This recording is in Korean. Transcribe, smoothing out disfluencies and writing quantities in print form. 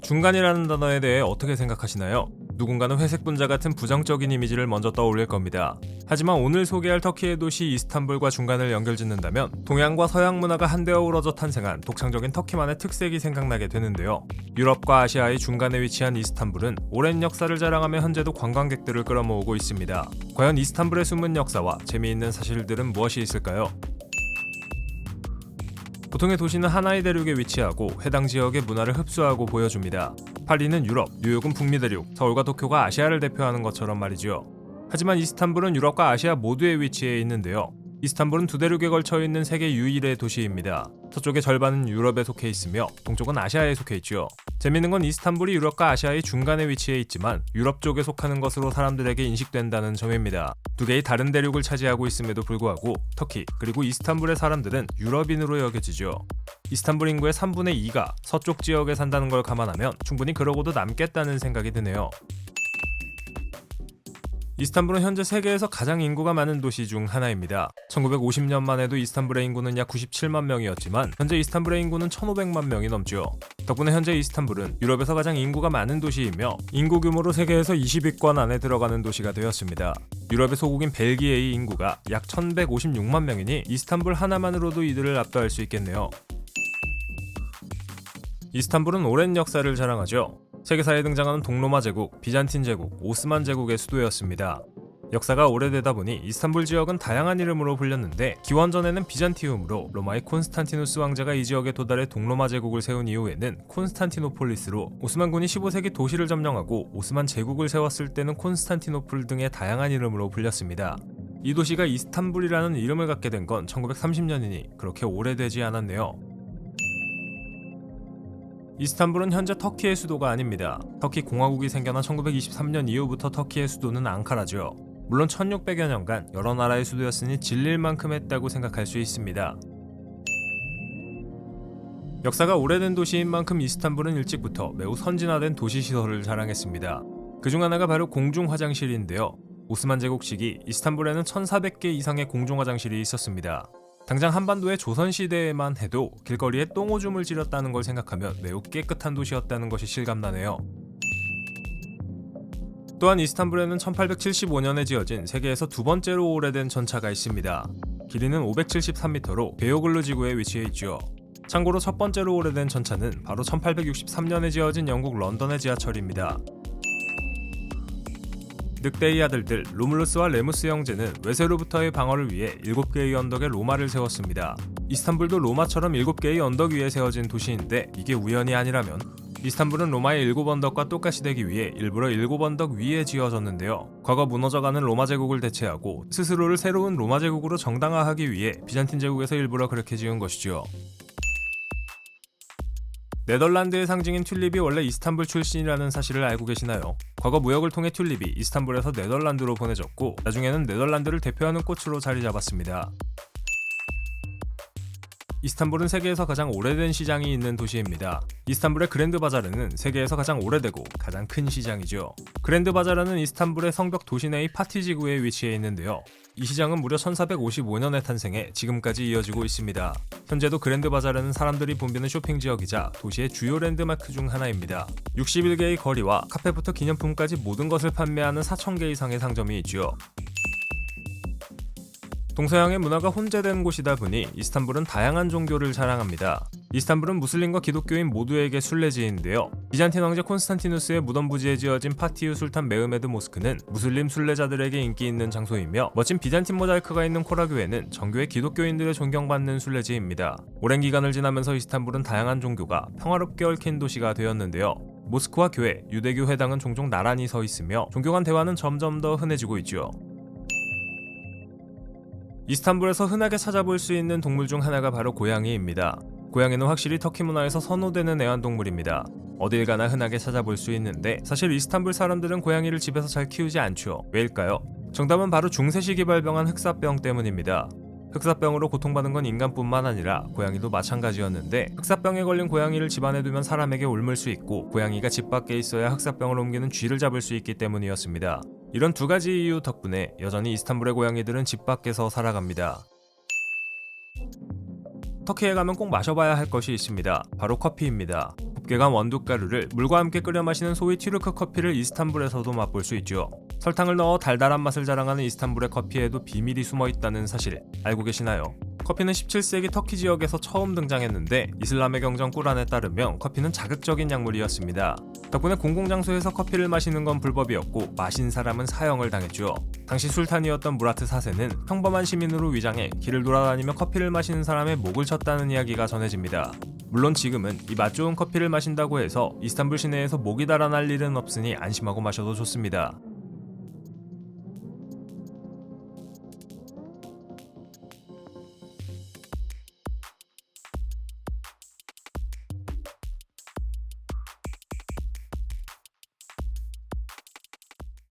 중간이라는 단어에 대해 어떻게 생각하시나요? 누군가는 회색 분자 같은 부정적인 이미지를 먼저 떠올릴 겁니다. 하지만 오늘 소개할 터키의 도시 이스탄불과 중간을 연결짓는다면 동양과 서양 문화가 한데 어우러져 탄생한 독창적인 터키만의 특색이 생각나게 되는데요. 유럽과 아시아의 중간에 위치한 이스탄불은 오랜 역사를 자랑하며 현재도 관광객들을 끌어모으고 있습니다. 과연 이스탄불의 숨은 역사와 재미있는 사실들은 무엇이 있을까요? 보통의 도시는 하나의 대륙에 위치하고 해당 지역의 문화를 흡수하고 보여줍니다. 파리는 유럽, 뉴욕은 북미 대륙, 서울과 도쿄가 아시아를 대표하는 것처럼 말이죠. 하지만 이스탄불은 유럽과 아시아 모두에 위치해 있는데요. 이스탄불은 두 대륙에 걸쳐 있는 세계 유일의 도시입니다. 서쪽의 절반은 유럽에 속해 있으며 동쪽은 아시아에 속해 있죠. 재밌는 건 이스탄불이 유럽과 아시아의 중간에 위치해 있지만 유럽 쪽에 속하는 것으로 사람들에게 인식된다는 점입니다. 두 개의 다른 대륙을 차지하고 있음에도 불구하고 터키 그리고 이스탄불의 사람들은 유럽인으로 여겨지죠. 이스탄불 인구의 3분의 2가 서쪽 지역에 산다는 걸 감안하면 충분히 그러고도 남겠다는 생각이 드네요. 이스탄불은 현재 세계에서 가장 인구가 많은 도시 중 하나입니다. 1950년만 해도 이스탄불의 인구는 약 97만 명이었지만 현재 이스탄불의 인구는 1,500만 명이 넘죠. 덕분에 현재 이스탄불은 유럽에서 가장 인구가 많은 도시이며 인구 규모로 세계에서 20위권 안에 들어가는 도시가 되었습니다. 유럽의 소국인 벨기에의 인구가 약 1,156만 명이니 이스탄불 하나만으로도 이들을 압도할 수 있겠네요. 이스탄불은 오랜 역사를 자랑하죠. 세계사에 등장하는 동로마 제국, 비잔틴 제국, 오스만 제국의 수도였습니다. 역사가 오래되다 보니 이스탄불 지역은 다양한 이름으로 불렸는데 기원전에는 비잔티움으로 로마의 콘스탄티누스 왕자가 이 지역에 도달해 동로마 제국을 세운 이후에는 콘스탄티노폴리스로 오스만군이 15세기 도시를 점령하고 오스만 제국을 세웠을 때는 콘스탄티노플 등의 다양한 이름으로 불렸습니다. 이 도시가 이스탄불이라는 이름을 갖게 된 건 1930년이니 그렇게 오래되지 않았네요. 이스탄불은 현재 터키의 수도가 아닙니다. 터키 공화국이 생겨난 1923년 이후부터 터키의 수도는 앙카라죠. 물론 1600여 년간 여러 나라의 수도였으니 질릴 만큼 했다고 생각할 수 있습니다. 역사가 오래된 도시인 만큼 이스탄불은 일찍부터 매우 선진화된 도시시설을 자랑했습니다. 그중 하나가 바로 공중화장실인데요. 오스만 제국 시기 이스탄불에는 1400개 이상의 공중화장실이 있었습니다. 당장 한반도의 조선시대에만 해도 길거리에 똥오줌을 지렸다는 걸 생각하면 매우 깨끗한 도시였다는 것이 실감나네요. 또한 이스탄불에는 1875년에 지어진 세계에서 두 번째로 오래된 전차가 있습니다. 길이는 573m로 베오글루 지구에 위치해 있죠. 참고로 첫 번째로 오래된 전차는 바로 1863년에 지어진 영국 런던의 지하철입니다. 늑대의 아들들 로물루스와 레무스 형제는 외세로부터의 방어를 위해 7개의 언덕에 로마를 세웠습니다. 이스탄불도 로마처럼 7개의 언덕 위에 세워진 도시인데 이게 우연이 아니라면 이스탄불은 로마의 7언덕과 똑같이 되기 위해 일부러 7언덕 위에 지어졌는데요. 과거 무너져가는 로마 제국을 대체하고 스스로를 새로운 로마 제국으로 정당화하기 위해 비잔틴 제국에서 일부러 그렇게 지은 것이죠. 네덜란드의 상징인 튤립이 원래 이스탄불 출신이라는 사실을 알고 계시나요? 과거 무역을 통해 튤립이 이스탄불에서 네덜란드로 보내졌고 나중에는 네덜란드를 대표하는 꽃으로 자리 잡았습니다. 이스탄불은 세계에서 가장 오래된 시장이 있는 도시입니다. 이스탄불의 그랜드 바자르는 세계에서 가장 오래되고 가장 큰 시장이죠. 그랜드 바자르는 이스탄불의 성벽 도시 내의 파티 지구에 위치해 있는데요. 이 시장은 무려 1455년에 탄생해 지금까지 이어지고 있습니다. 현재도 그랜드 바자르는 사람들이 붐비는 쇼핑 지역이자 도시의 주요 랜드마크 중 하나입니다. 61개의 거리와 카페부터 기념품까지 모든 것을 판매하는 4,000개 이상의 상점이 있죠. 동서양의 문화가 혼재된 곳이다 보니 이스탄불은 다양한 종교를 자랑합니다. 이스탄불은 무슬림과 기독교인 모두에게 순례지인데요. 비잔틴 왕제 콘스탄티누스의 무덤 부지에 지어진 파티유 술탄 메흐메드 모스크는 무슬림 순례자들에게 인기 있는 장소이며 멋진 비잔틴 모자이크가 있는 코라교회는 정교회 기독교인들의 존경받는 순례지입니다. 오랜 기간을 지나면서 이스탄불은 다양한 종교가 평화롭게 얽힌 도시가 되었는데요. 모스크와 교회, 유대교 회당은 종종 나란히 서 있으며 종교 간 대화는 점점 더 흔해지고 있죠. 이스탄불에서 흔하게 찾아볼 수 있는 동물 중 하나가 바로 고양이입니다. 고양이는 확실히 터키 문화에서 선호되는 애완동물입니다. 어딜 가나 흔하게 찾아볼 수 있는데 사실 이스탄불 사람들은 고양이를 집에서 잘 키우지 않죠. 왜일까요? 정답은 바로 중세시기 발병한 흑사병 때문입니다. 흑사병으로 고통받은 건 인간뿐만 아니라 고양이도 마찬가지였는데 흑사병에 걸린 고양이를 집안에 두면 사람에게 옮을 수 있고 고양이가 집 밖에 있어야 흑사병을 옮기는 쥐를 잡을 수 있기 때문이었습니다. 이런 두 가지 이유 덕분에 여전히 이스탄불의 고양이들은 집 밖에서 살아갑니다. 터키에 가면 꼭 마셔봐야 할 것이 있습니다. 바로 커피입니다. 곱게 간 원두가루를 물과 함께 끓여 마시는 소위 튀르크 커피를 이스탄불에서도 맛볼 수 있죠. 설탕을 넣어 달달한 맛을 자랑하는 이스탄불의 커피에도 비밀이 숨어 있다는 사실 알고 계시나요? 커피는 17세기 터키 지역에서 처음 등장했는데 이슬람의 경전 꾸란에 따르면 커피는 자극적인 약물이었습니다. 덕분에 공공장소에서 커피를 마시는 건 불법이었고 마신 사람은 사형을 당했죠. 당시 술탄이었던 무라트 4세는 평범한 시민으로 위장해 길을 돌아다니며 커피를 마시는 사람의 목을 쳤다는 이야기가 전해집니다. 물론 지금은 이 맛 좋은 커피를 마신다고 해서 이스탄불 시내에서 목이 달아날 일은 없으니 안심하고 마셔도 좋습니다.